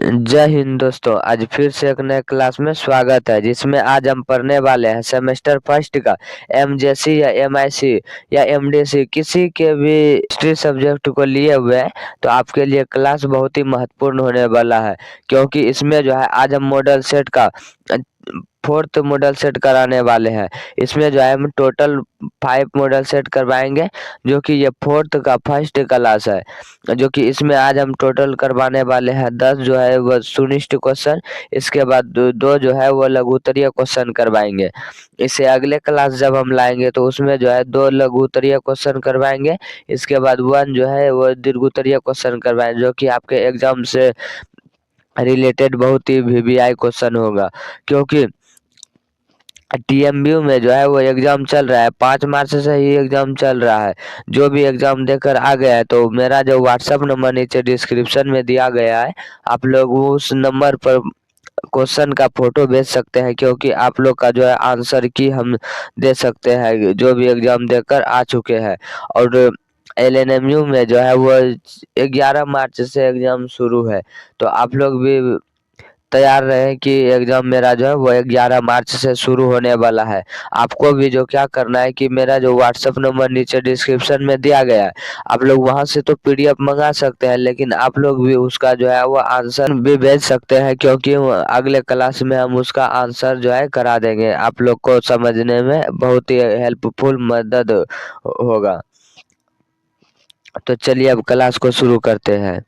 जय हिंद दोस्तों। आज फिर से एक नए क्लास में स्वागत है, जिसमें आज हम पढ़ने वाले हैं सेमेस्टर फर्स्ट का एमजेसी या एमआईसी या एमडीसी किसी के भी हिस्ट्री सब्जेक्ट को लिए हुए हैं। तो आपके लिए क्लास बहुत ही महत्वपूर्ण होने वाला है, क्योंकि इसमें जो है आज हम मॉडल सेट का फोर्थ मॉडल सेट कराने वाले हैं। इसमें जो है हम टोटल 5 मॉडल सेट करवाएंगे, जो कि ये फोर्थ का फर्स्ट क्लास है। जो कि इसमें आज हम टोटल करवाने वाले हैं 10 जो है वो सुनिश्चित क्वेश्चन। इसके बाद दो जो है वो लघुत्तरीय क्वेश्चन करवाएंगे। इसे अगले क्लास जब हम लाएंगे तो उसमें जो है 2 लघुत्तरीय क्वेश्चन करवाएंगे। इसके बाद 1 जो है वो दीर्घोत्तरीय क्वेश्चन करवाएंगे, जो कि आपके एग्जाम से रिलेटेड बहुत ही वीवीआई क्वेश्चन होगा। क्योंकि टीएमबीयू में जो है वो एग्जाम चल रहा है, 5 मार्च से ही एग्जाम चल रहा है। जो भी एग्जाम देकर आ गया है, तो मेरा जो व्हाट्सएप नंबर नीचे डिस्क्रिप्शन में दिया गया है, आप लोग उस नंबर पर क्वेश्चन का फोटो भेज सकते हैं, क्योंकि आप लोग का जो है आंसर की हम दे सकते हैं जो भी एग्जाम देकर आ चुके हैं। और एलएनएमयू में जो है वो 11 मार्च से एग्जाम शुरू है, तो आप लोग भी तैयार रहे कि एग्जाम मेरा जो है वो 11 मार्च से शुरू होने वाला है। आपको भी जो क्या करना है कि मेरा जो व्हाट्सएप नंबर नीचे डिस्क्रिप्शन में दिया गया है, आप लोग वहां से तो पीडीएफ मंगा सकते हैं, लेकिन आप लोग भी उसका जो है वो आंसर भी भेज सकते हैं, क्योंकि अगले क्लास में हम उसका आंसर जो है करा देंगे। आप लोग को समझने में बहुत ही हेल्पफुल मदद होगा। तो चलिए अब क्लास को शुरू करते हैं।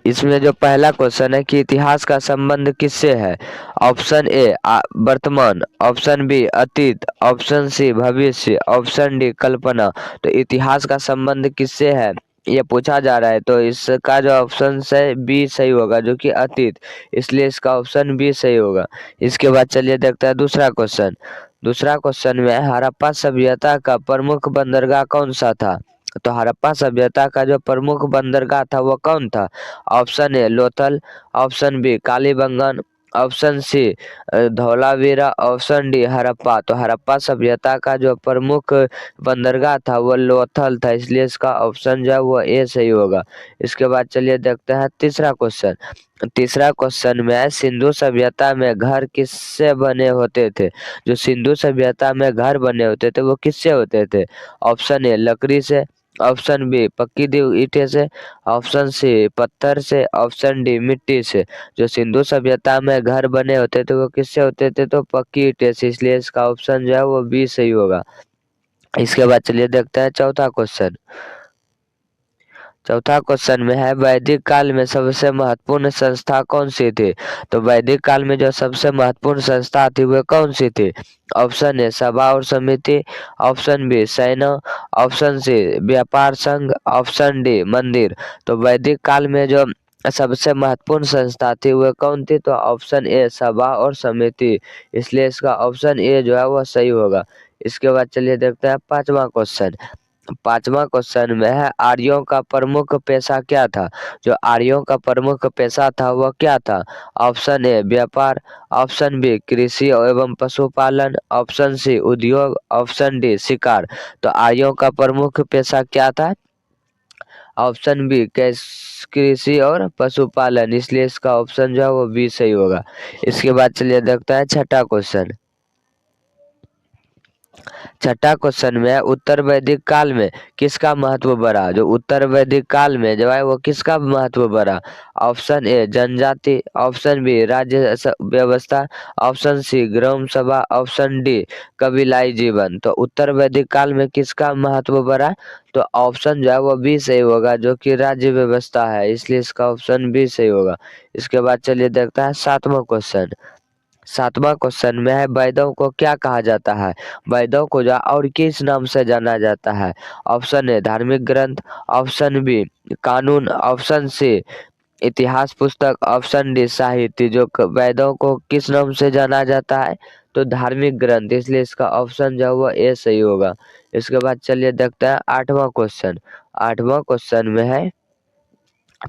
इसमें जो पहला क्वेश्चन है कि इतिहास का संबंध किससे है। ऑप्शन ए वर्तमान, ऑप्शन बी अतीत, ऑप्शन सी भविष्य, ऑप्शन डी कल्पना। तो इतिहास का संबंध किससे है ये पूछा जा रहा है, तो इसका जो ऑप्शन है बी सही होगा, जो कि अतीत। इसलिए इसका ऑप्शन बी सही होगा। इसके बाद चलिए देखते हैं दूसरा क्वेश्चन। दूसरा क्वेश्चन में हड़प्पा सभ्यता का प्रमुख बंदरगाह कौन सा था। तो हड़प्पा सभ्यता का जो प्रमुख बंदरगाह था वो कौन था। Option A Lothal, option B Kalibangan, option C Dholavira, option D Harappa. तो हड़प्पा सभ्यता का जो प्रमुख बंदरगाह था वो लोथल था, इसलिए इसका ऑप्शन जो है वो ए सही होगा। इसके बाद चलिए देखते हैं तीसरा क्वेश्चन। तीसरा क्वेश्चन में है सिंधु सभ्यता में घर किससे बने होते थे। जो सिंधु सभ्यता में घर बने होते थे वो किससे होते थे। ऑप्शन ए लकड़ी से, ऑप्शन बी पक्की ईंटें से, ऑप्शन सी पत्थर से, ऑप्शन डी मिट्टी से। जो सिंधु सभ्यता में घर बने होते थे वो किससे होते थे, तो पक्की ईंटें से, इसलिए इसका ऑप्शन जो है वो बी सही होगा। इसके बाद चलिए देखते हैं चौथा क्वेश्चन। चौथा क्वेश्चन में है वैदिक काल में सबसे महत्वपूर्ण संस्था कौन सी थी। तो वैदिक काल में जो सबसे महत्वपूर्ण संस्था थी वह कौन सी थी। ऑप्शन ए सभा और समिति, ऑप्शन बी सैन्य, ऑप्शन सी व्यापार संघ, ऑप्शन डी मंदिर। तो वैदिक काल में जो सबसे महत्वपूर्ण संस्था थी वह कौन थी, तो ऑप्शन ए सभा और समिति। इसलिए इसका ऑप्शन ए जो है वह सही होगा। इसके बाद चलिए देखते हैं पांचवा क्वेश्चन। पांचवा क्वेश्चन में है आर्यों का प्रमुख पेशा क्या था। जो आर्यों का प्रमुख पेशा था वह क्या था। ऑप्शन ए व्यापार, ऑप्शन बी कृषि एवं पशुपालन, ऑप्शन सी उद्योग, ऑप्शन डी शिकार। तो आर्यों का प्रमुख पेशा क्या था। ऑप्शन बी कृषि और पशुपालन, इसलिए इसका ऑप्शन जो है वो बी सही होगा। इसके बाद चलिए देखते हैं छठा क्वेश्चन। छठा क्वेश्चन में उत्तर वैदिक काल में किसका महत्व बढ़ा। जो उत्तर वैदिक काल में जो है वो किसका महत्व बढ़ा। ऑप्शन ए जनजाति, ऑप्शन बी राज्य व्यवस्था, ऑप्शन सी ग्राम सभा, ऑप्शन डी कबीलाई जीवन। तो उत्तर वैदिक काल में किसका महत्व बढ़ा, तो ऑप्शन जो है वो बी सही होगा, जो कि राज्य व्यवस्था है, इसलिए इसका ऑप्शन बी सही होगा। इसके बाद चलिए देखता है सातवां क्वेश्चन। सातवां क्वेश्चन में है वेदों को क्या कहा जाता है। वेदों को जो और किस नाम से जाना जाता है। ऑप्शन ए धार्मिक ग्रंथ, ऑप्शन बी कानून, ऑप्शन सी इतिहास पुस्तक, ऑप्शन डी साहित्य। जो वेदों को किस नाम से जाना जाता है, तो धार्मिक ग्रंथ, इसलिए इसका ऑप्शन जो है वो ए सही होगा। इसके बाद चलिए देखते हैं आठवां क्वेश्चन। आठवां क्वेश्चन में है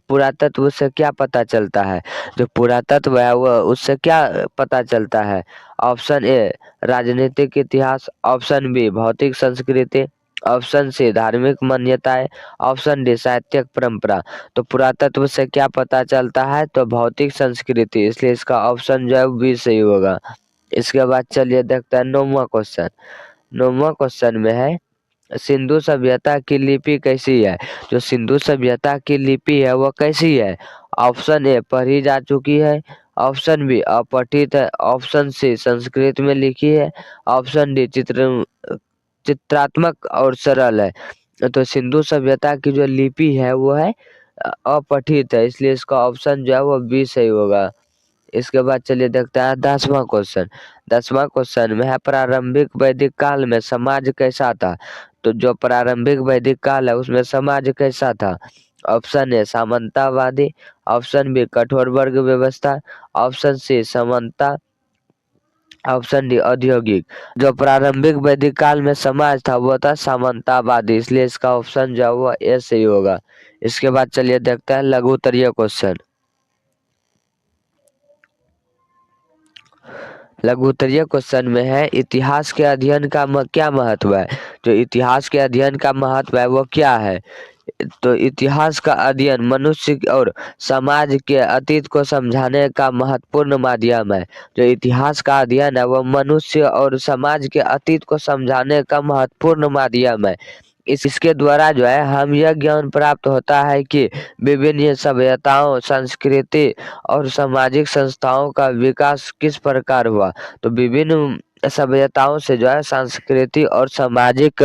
पुरातत्व से क्या पता चलता है। जो पुरातत्व है वो उससे क्या पता चलता है। ऑप्शन ए राजनीतिक इतिहास, ऑप्शन बी भौतिक संस्कृति, ऑप्शन सी धार्मिक मान्यताएं, ऑप्शन डी साहित्यिक परंपरा। तो पुरातत्व से क्या पता चलता है, तो भौतिक संस्कृति, इसलिए इसका ऑप्शन जो है बी सही होगा। इसके बाद चलिए देखते हैं 9वां क्वेश्चन। 9वां क्वेश्चन में है सिंधु सभ्यता की लिपि कैसी है। जो सिंधु सभ्यता की लिपि है वो कैसी है। ऑप्शन ए पढ़ी जा चुकी है, ऑप्शन बी अपठित है, ऑप्शन सी संस्कृत में लिखी है, ऑप्शन डी चित्रात्मक और सरल है। तो सिंधु सभ्यता की जो लिपि है वो है अपठित है, इसलिए इसका ऑप्शन जो है वो बी सही होगा। इसके बाद चलिए देखते हैं 10वां क्वेश्चन। 10वां क्वेश्चन में है प्रारंभिक वैदिक काल में समाज कैसा था। तो जो प्रारंभिक वैदिक काल है उसमें समाज कैसा था। ऑप्शन ए सामंतवादी, ऑप्शन बी कठोर वर्ग व्यवस्था, ऑप्शन सी समानता, ऑप्शन डी औद्योगिक। जो प्रारंभिक वैदिक काल में समाज था वो था सामंतवादी, इसलिए इसका ऑप्शन जो है वो ए सही होगा। इसके बाद चलिए देखते हैं लघु उत्तरीय क्वेश्चन। लघु उत्तरीय क्वेश्चन में है इतिहास के अध्ययन का क्या महत्व है। जो इतिहास के अध्ययन का महत्व है वो क्या है। तो इतिहास का अध्ययन मनुष्य और समाज के अतीत को समझाने का महत्वपूर्ण माध्यम है। जो इतिहास का अध्ययन है वो मनुष्य और समाज के अतीत को समझाने का महत्वपूर्ण माध्यम है। इसके द्वारा जो है हम यह ज्ञान प्राप्त होता है कि विभिन्न सभ्यताओं, संस्कृति और सामाजिक संस्थाओं का विकास किस प्रकार हुआ। तो विभिन्न सभ्यताओं से जो है संस्कृति और सामाजिक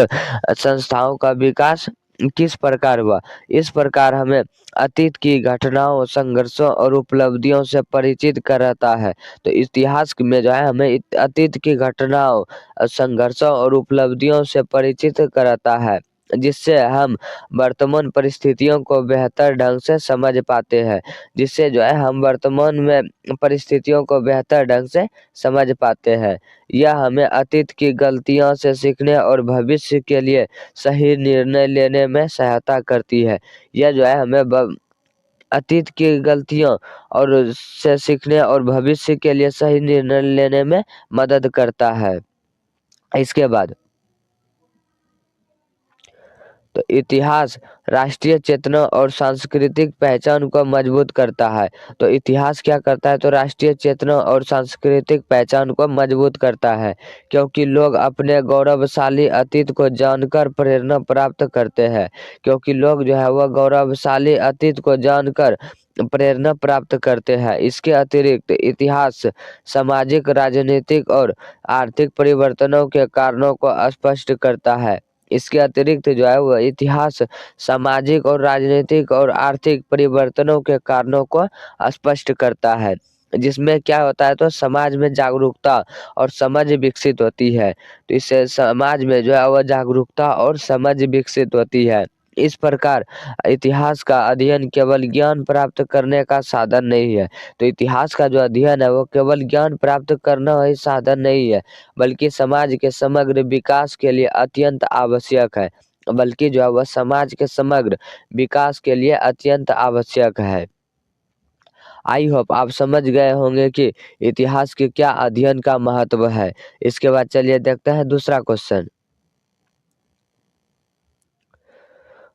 संस्थाओं का विकास किस प्रकार हुआ। इस प्रकार हमें अतीत की घटनाओं, संघर्षों और उपलब्धियों से परिचित कराता है। तो इतिहास में जो है हमें अतीत की घटनाओं, संघर्षों और उपलब्धियों से परिचित कराता है, जिससे हम वर्तमान परिस्थितियों को बेहतर ढंग से समझ पाते हैं। जिससे जो है हम वर्तमान में परिस्थितियों को बेहतर ढंग से समझ पाते हैं। यह हमें अतीत की गलतियों से सीखने और भविष्य के लिए सही निर्णय लेने में सहायता करती है। यह जो है हमें अतीत की गलतियों और से सीखने और भविष्य के लिए सही निर्णय लेने में मदद करता है। इसके बाद तो इतिहास राष्ट्रीय चेतना और सांस्कृतिक पहचान को मजबूत करता है। तो इतिहास क्या करता है, तो राष्ट्रीय चेतना और सांस्कृतिक पहचान को मजबूत करता है, क्योंकि लोग अपने गौरवशाली अतीत को जानकर प्रेरणा प्राप्त करते हैं। क्योंकि लोग जो है वह गौरवशाली अतीत को जानकर प्रेरणा प्राप्त करते हैं। इसके अतिरिक्त इतिहास सामाजिक, राजनीतिक और आर्थिक परिवर्तनों के कारणों को स्पष्ट करता है। इसके अतिरिक्त जो है वह इतिहास सामाजिक और राजनीतिक और आर्थिक परिवर्तनों के कारणों को स्पष्ट करता है, जिसमें क्या होता है, तो समाज में जागरूकता और समझ विकसित होती है। तो इससे समाज में जो है वह जागरूकता और समझ विकसित होती है। इस प्रकार इतिहास का अध्ययन केवल ज्ञान प्राप्त करने का साधन नहीं है। तो इतिहास का जो अध्ययन है वो केवल ज्ञान प्राप्त करना ही साधन नहीं है, बल्कि समाज के समग्र विकास के लिए अत्यंत आवश्यक है। बल्कि जो है वह समाज के समग्र विकास के लिए अत्यंत आवश्यक है। आई होप आप समझ गए होंगे कि इतिहास के क्या अध्ययन का महत्व है। इसके बाद चलिए देखते हैं दूसरा क्वेश्चन।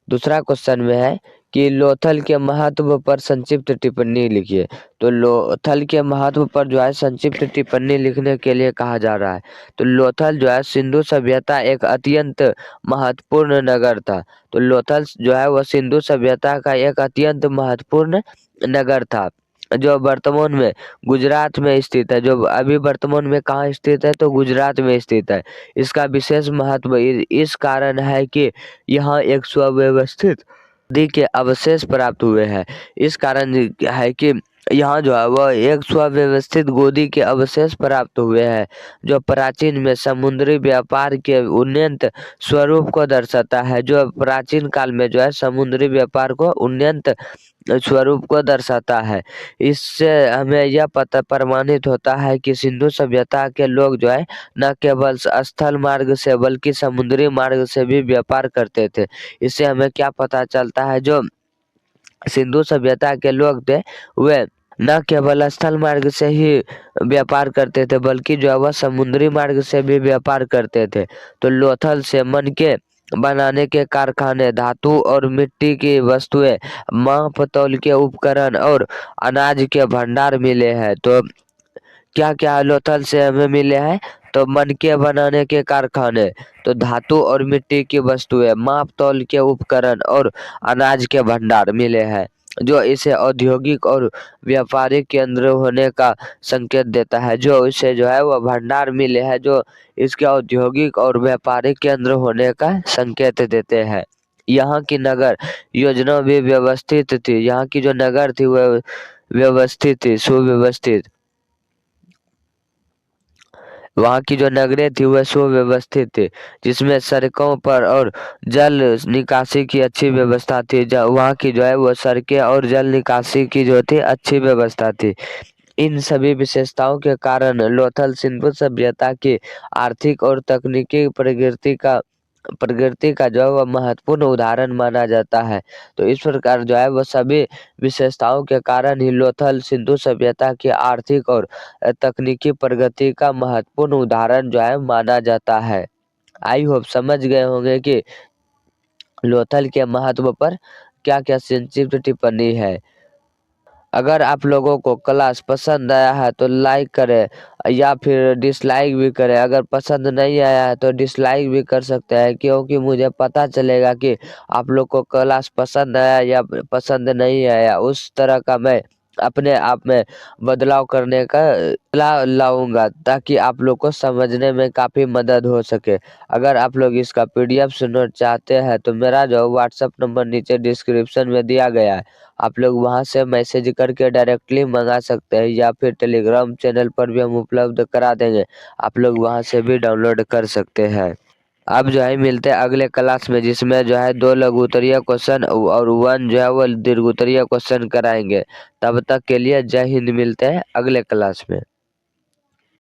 दूसरा क्वेश्चन में है कि लोथल के महत्व पर संक्षिप्त टिप्पणी लिखिए। तो लोथल के महत्व पर जो है संक्षिप्त टिप्पणी लिखने के लिए कहा जा रहा है। तो लोथल जो है सिंधु सभ्यता एक अत्यंत महत्वपूर्ण नगर था। तो लोथल जो है वह सिंधु सभ्यता का एक अत्यंत महत्वपूर्ण नगर था, जो वर्तमान में गुजरात में स्थित है। जो अभी वर्तमान में कहाँ स्थित है, तो गुजरात में स्थित है। इसका विशेष महत्व इस कारण है कि यहाँ एक सुव्यवस्थित नदी के अवशेष प्राप्त हुए हैं। इस कारण है कि यहाँ जो है वह एक सुव्यवस्थित गोदी के अवशेष प्राप्त हुए हैं, जो प्राचीन में समुद्री व्यापार के उन्नत स्वरूप को दर्शाता है। जो प्राचीन काल में जो है समुद्री व्यापार को उन्नत स्वरूप को दर्शाता है। इससे हमें यह पता प्रमाणित होता है कि सिंधु सभ्यता के लोग जो है न केवल स्थल मार्ग से बल्कि समुद्री मार्ग से भी व्यापार करते थे। इससे हमें क्या पता चलता है, जो सिंधु सभ्यता के लोग थे वे न केवल स्थल मार्ग से ही व्यापार करते थे, बल्कि जो है वह समुद्री मार्ग से भी व्यापार करते थे। तो लोथल से मन के बनाने के कारखाने, धातु और मिट्टी की वस्तुएं, माप तौल के उपकरण और अनाज के भंडार मिले हैं। तो क्या क्या लोथल से हमें मिले हैं? तो मनके बनाने के कारखाने, तो धातु और मिट्टी की वस्तुएं, माप तौल के उपकरण और अनाज के भंडार मिले हैं, जो इसे औद्योगिक और व्यापारिक केंद्र होने का संकेत देता है। जो इसे जो है वो भंडार मिले हैं, जो इसके औद्योगिक और व्यापारिक केंद्र होने का संकेत देते हैं। यहाँ की नगर योजना भी व्यवस्थित थी। यहाँ की जो नगर थी वह व्यवस्थित थी, सुव्यवस्थित। वहाँ की जो नगरें थी वह सुव्यवस्थित थी, जिसमें सड़कों पर और जल निकासी की अच्छी व्यवस्था थी। वहाँ की जो है वो सड़कें और जल निकासी की जो थी अच्छी व्यवस्था थी। इन सभी विशेषताओं के कारण लोथल सिंधु सभ्यता की आर्थिक और तकनीकी प्रगति का जो है वह महत्वपूर्ण उदाहरण माना जाता है। तो इस प्रकार जो है वह सभी विशेषताओं के कारण ही लोथल सिंधु सभ्यता की आर्थिक और तकनीकी प्रगति का महत्वपूर्ण उदाहरण जो है माना जाता है। आई होप समझ गए होंगे कि लोथल के महत्व पर क्या क्या संक्षिप्त टिप्पणी है। अगर आप लोगों को क्लास पसंद आया है तो लाइक करें या फिर डिसलाइक भी करें। अगर पसंद नहीं आया है तो डिसलाइक भी कर सकते हैं, क्योंकि मुझे पता चलेगा कि आप लोग को क्लास पसंद आया या पसंद नहीं आया। उस तरह का मैं अपने आप में बदलाव करने का लाऊंगा, ताकि आप लोग को समझने में काफ़ी मदद हो सके। अगर आप लोग इसका पीडीएफ से नोट चाहते हैं तो मेरा जो व्हाट्सएप नंबर नीचे डिस्क्रिप्शन में दिया गया है, आप लोग वहां से मैसेज करके डायरेक्टली मंगा सकते हैं, या फिर टेलीग्राम चैनल पर भी हम उपलब्ध करा देंगे, आप लोग वहां से भी डाउनलोड कर सकते हैं। अब जो है मिलते हैं अगले क्लास में, जिसमें जो है 2 लघु उत्तरीय क्वेश्चन और 1 जो है वो दीर्घ उत्तरीय क्वेश्चन कराएंगे। तब तक के लिए जय हिंद। मिलते हैं अगले क्लास में।